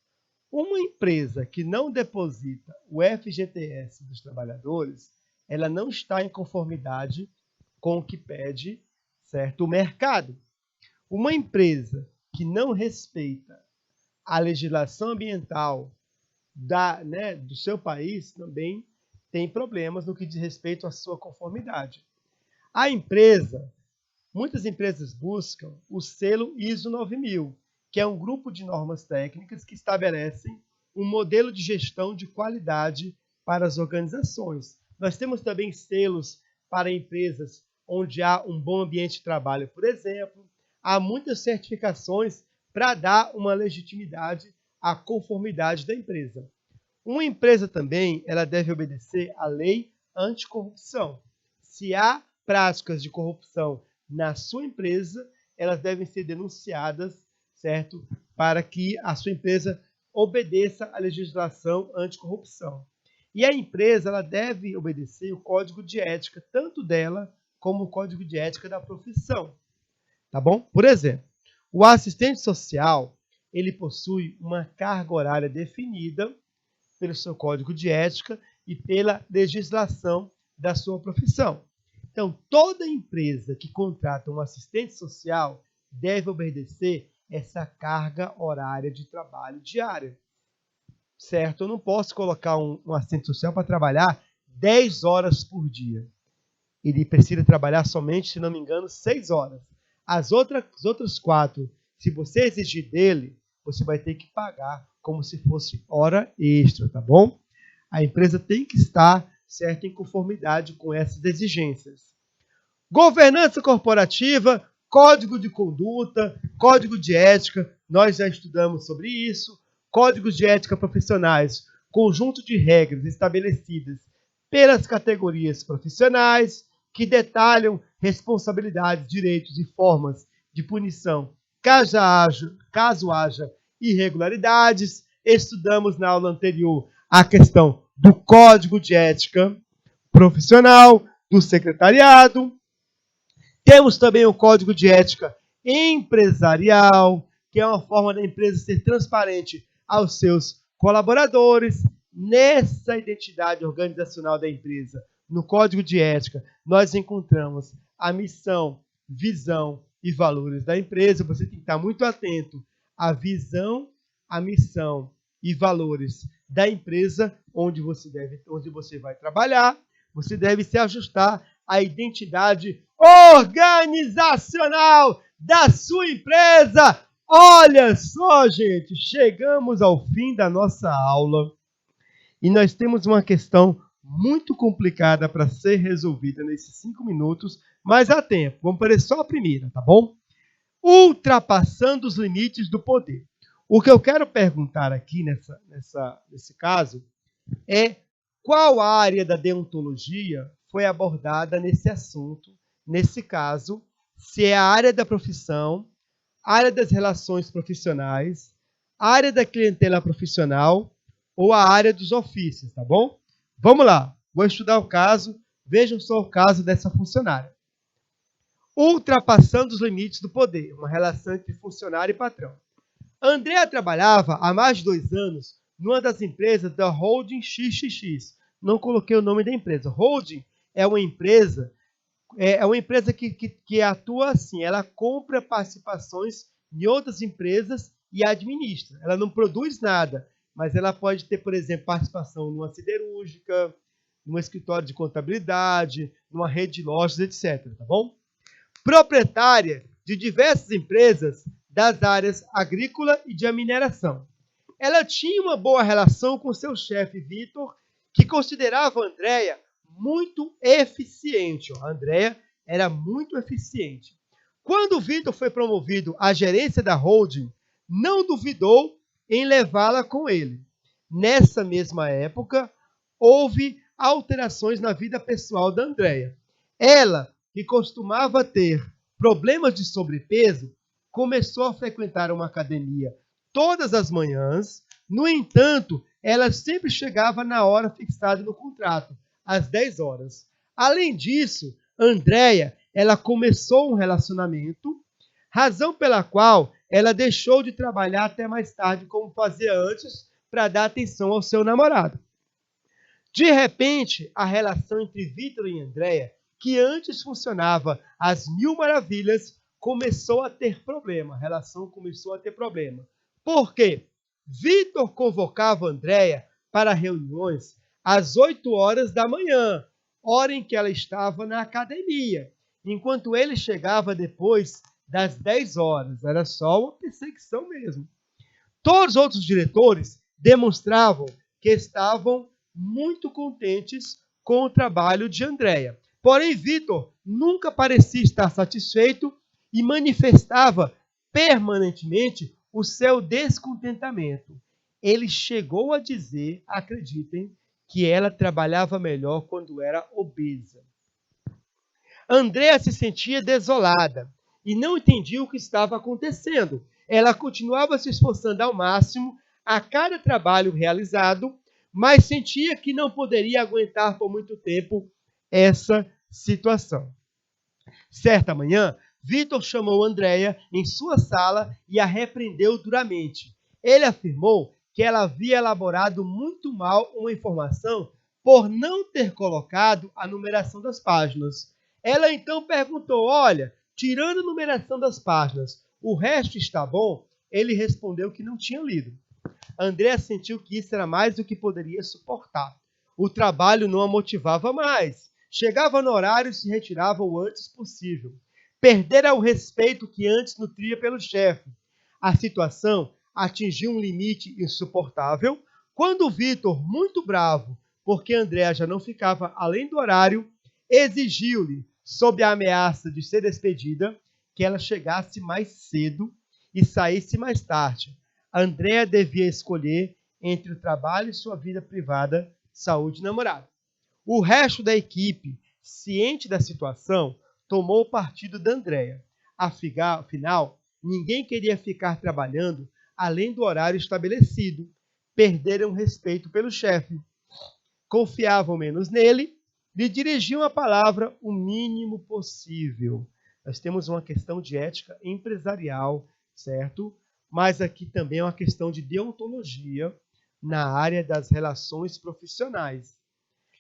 Uma empresa que não deposita o FGTS dos trabalhadores, ela não está em conformidade com o que pede, certo, o mercado. Uma empresa que não respeita a legislação ambiental do seu país também tem problemas no que diz respeito à sua conformidade. Muitas empresas buscam o selo ISO 9000, que é um grupo de normas técnicas que estabelecem um modelo de gestão de qualidade para as organizações. Nós temos também selos para empresas onde há um bom ambiente de trabalho, por exemplo. Há muitas certificações para dar uma legitimidade à conformidade da empresa. Uma empresa também ela deve obedecer à lei anticorrupção. Se há práticas de corrupção na sua empresa, elas devem ser denunciadas, certo? Para que a sua empresa obedeça à legislação anticorrupção. E a empresa ela deve obedecer o código de ética, tanto dela como o código de ética da profissão. Tá bom? Por exemplo, o assistente social, ele possui uma carga horária definida pelo seu código de ética e pela legislação da sua profissão. Então, toda empresa que contrata um assistente social deve obedecer essa carga horária de trabalho diária. Certo? Eu não posso colocar um assistente social para trabalhar 10 horas por dia. Ele precisa trabalhar somente, se não me engano, 6 horas. As outras 4, se você exigir dele, você vai ter que pagar como se fosse hora extra, tá bom? A empresa tem que estar, certo, em conformidade com essas exigências. Governança corporativa, código de conduta, código de ética, nós já estudamos sobre isso. Códigos de ética profissionais, conjunto de regras estabelecidas pelas categorias profissionais, que detalham responsabilidades, direitos e formas de punição caso haja irregularidades. Estudamos na aula anterior a questão do código de ética profissional, do secretariado. Temos também o código de ética empresarial, que é uma forma da empresa ser transparente aos seus colaboradores. Nessa identidade organizacional da empresa, no código de ética, nós encontramos a missão, visão e valores da empresa. Você tem que estar muito atento à visão, à missão e valores da empresa onde você vai trabalhar. Você deve se ajustar à identidade organizacional da sua empresa. Olha só, gente, chegamos ao fim da nossa aula e nós temos uma questão muito complicada para ser resolvida nesses 5 minutos, mas há tempo. Vamos fazer só a primeira, tá bom? Ultrapassando os limites do poder. O que eu quero perguntar aqui nesse caso é qual área da deontologia foi abordada nesse assunto, nesse caso, se é a área da profissão, área das relações profissionais, área da clientela profissional ou a área dos ofícios, tá bom? Vamos lá, vou estudar o caso, vejam só o caso dessa funcionária. Ultrapassando os limites do poder, uma relação entre funcionário e patrão. Andréa trabalhava há mais de 2 anos numa das empresas da Holding XXX. Não coloquei o nome da empresa. Holding é uma empresa que atua assim, ela compra participações em outras empresas e administra. Ela não produz nada, mas ela pode ter, por exemplo, participação numa siderúrgica, num escritório de contabilidade, numa rede de lojas, etc. Tá bom? Proprietária de diversas empresas das áreas agrícola e de mineração. Ela tinha uma boa relação com seu chefe, Vitor, que considerava a Andréa muito eficiente. A Andréa era muito eficiente. Quando o Vitor foi promovido à gerência da holding, não duvidou em levá-la com ele. Nessa mesma época, houve alterações na vida pessoal da Andréa. Ela, que costumava ter problemas de sobrepeso, começou a frequentar uma academia todas as manhãs. No entanto, ela sempre chegava na hora fixada no contrato, às 10 horas. Além disso, Andréia, ela começou um relacionamento, razão pela qual ela deixou de trabalhar até mais tarde, como fazia antes, para dar atenção ao seu namorado. De repente, a relação entre Vitor e Andréia, que antes funcionava às mil maravilhas, começou a ter problema. A relação começou a ter problema. Por quê? Vitor convocava Andréia para reuniões às 8 horas da manhã, hora em que ela estava na academia, enquanto ele chegava depois das 10 horas. Era só uma perseguição mesmo. Todos os outros diretores demonstravam que estavam muito contentes com o trabalho de Andréia. Porém, Vitor nunca parecia estar satisfeito e manifestava permanentemente o seu descontentamento. Ele chegou a dizer, acreditem, que ela trabalhava melhor quando era obesa. Andréia se sentia desolada e não entendia o que estava acontecendo. Ela continuava se esforçando ao máximo a cada trabalho realizado, mas sentia que não poderia aguentar por muito tempo essa situação. Certa manhã, Vitor chamou Andréia em sua sala e a repreendeu duramente. Ele afirmou que ela havia elaborado muito mal uma informação por não ter colocado a numeração das páginas. Ela então perguntou: olha, tirando a numeração das páginas, o resto está bom? Ele respondeu que não tinha lido. Andréia sentiu que isso era mais do que poderia suportar. O trabalho não a motivava mais. Chegava no horário e se retirava o antes possível. Perdera o respeito que antes nutria pelo chefe. A situação atingiu um limite insuportável quando Vitor, muito bravo, porque Andréia já não ficava além do horário, exigiu-lhe, sob a ameaça de ser despedida, que ela chegasse mais cedo e saísse mais tarde. Andréia devia escolher entre o trabalho e sua vida privada, saúde e namorado. O resto da equipe, ciente da situação, tomou o partido da Andréia. Afinal, ninguém queria ficar trabalhando além do horário estabelecido. Perderam respeito pelo chefe. Confiavam menos nele, lhe dirigiam a palavra o mínimo possível. Nós temos uma questão de ética empresarial, certo? Mas aqui também é uma questão de deontologia na área das relações profissionais.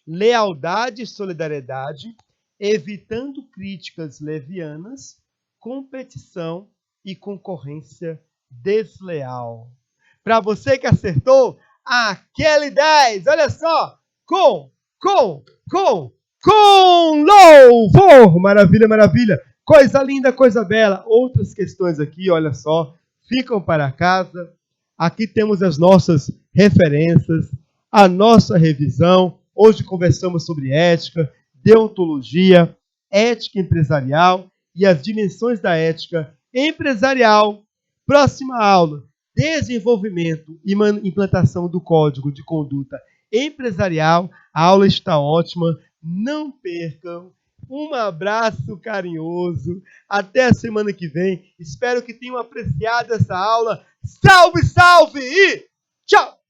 Lealdade e solidariedade, evitando críticas levianas, competição e concorrência desleal. Para você que acertou, aquele 10, olha só, com louvor, maravilha, maravilha, coisa linda, coisa bela. Outras questões aqui, olha só, ficam para casa. Aqui temos as nossas referências, a nossa revisão. Hoje conversamos sobre ética, deontologia, ética empresarial e as dimensões da ética empresarial. Próxima aula, desenvolvimento e implantação do Código de Conduta Empresarial. A aula está ótima, não percam. Um abraço carinhoso. Até a semana que vem. Espero que tenham apreciado essa aula. Salve, salve e tchau!